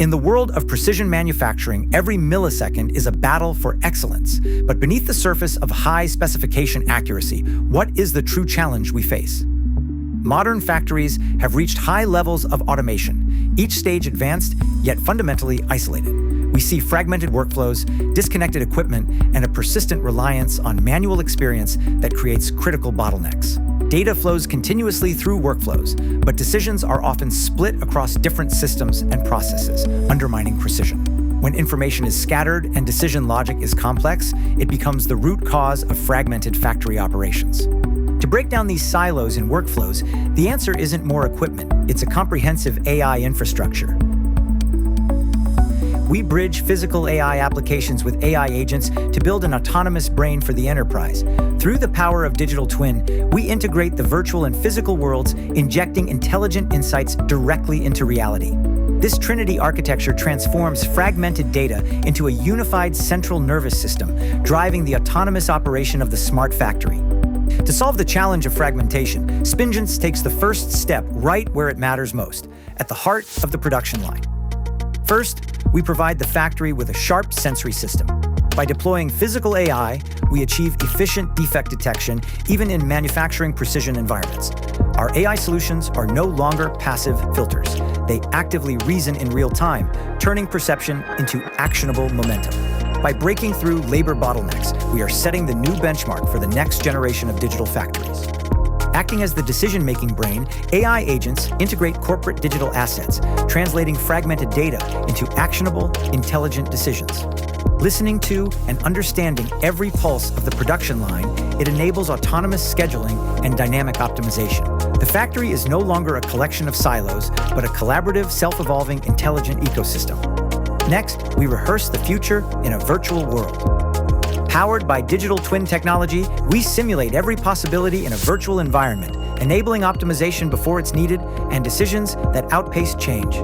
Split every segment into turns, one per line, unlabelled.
In the world of precision manufacturing, every millisecond is a battle for excellence. But beneath the surface of high specification accuracy, what is the true challenge we face? Modern factories have reached high levels of automation, each stage advanced, yet fundamentally isolated. We see fragmented workflows, disconnected equipment, and a persistent reliance on manual experience that creates critical bottlenecks. Data flows continuously through workflows, but decisions are often split across different systems and processes, undermining precision. When information is scattered and decision logic is complex, it becomes the root cause of fragmented factory operations. To break down these silos in workflows, the answer isn't more equipment, it's a comprehensive AI infrastructure. We bridge physical AI applications with AI agents to build an autonomous brain for the enterprise. Through the power of digital twin, we integrate the virtual and physical worlds, injecting intelligent insights directly into reality. This Trinity architecture transforms fragmented data into a unified central nervous system, driving the autonomous operation of the smart factory. To solve the challenge of fragmentation, Spingence takes the first step right where it matters most, at the heart of the production line. First, we provide the factory with a sharp sensory system. By deploying physical AI, we achieve efficient defect detection even in manufacturing precision environments. Our AI solutions are no longer passive filters. They actively reason in real time, turning perception into actionable momentum. By breaking through labor bottlenecks, we are setting the new benchmark for the next generation of digital factories. Acting as the decision-making brain, AI agents integrate corporate digital assets, translating fragmented data into actionable, intelligent decisions. Listening to and understanding every pulse of the production line, it enables autonomous scheduling and dynamic optimization. The factory is no longer a collection of silos, but a collaborative, self-evolving, intelligent ecosystem. Next, we rehearse the future in a virtual world. Powered by digital twin technology, we simulate every possibility in a virtual environment, enabling optimization before it's needed and decisions that outpace change.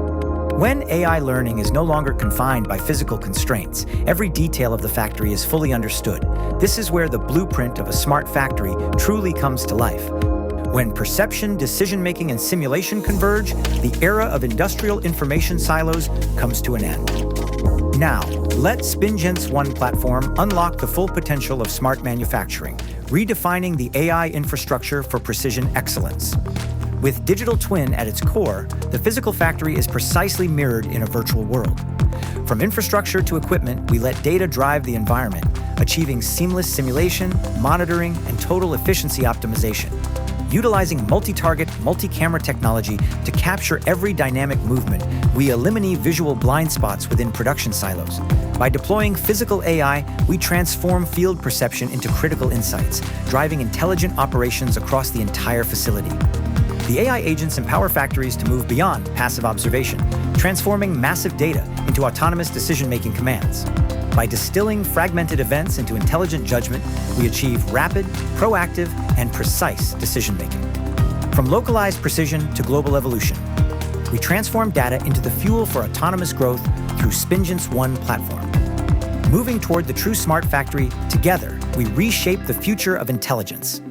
When AI learning is no longer confined by physical constraints, every detail of the factory is fully understood. This is where the blueprint of a smart factory truly comes to life. When perception, decision-making, and simulation converge, the era of industrial information silos comes to an end. Now, let Spingence One platform unlock the full potential of smart manufacturing, redefining the AI infrastructure for precision excellence. With digital twin at its core, the physical factory is precisely mirrored in a virtual world. From infrastructure to equipment, we let data drive the environment, achieving seamless simulation, monitoring, and total efficiency optimization. Utilizing multi-target, multi-camera technology to capture every dynamic movement, we eliminate visual blind spots within production silos. By deploying physical AI, we transform field perception into critical insights, driving intelligent operations across the entire facility. The AI agents empower factories to move beyond passive observation, transforming massive data into autonomous decision-making commands. By distilling fragmented events into intelligent judgment, we achieve rapid, proactive, and precise decision-making. From localized precision to global evolution, we transform data into the fuel for autonomous growth through Spingence One platform. Moving toward the true smart factory, together, we reshape the future of intelligence.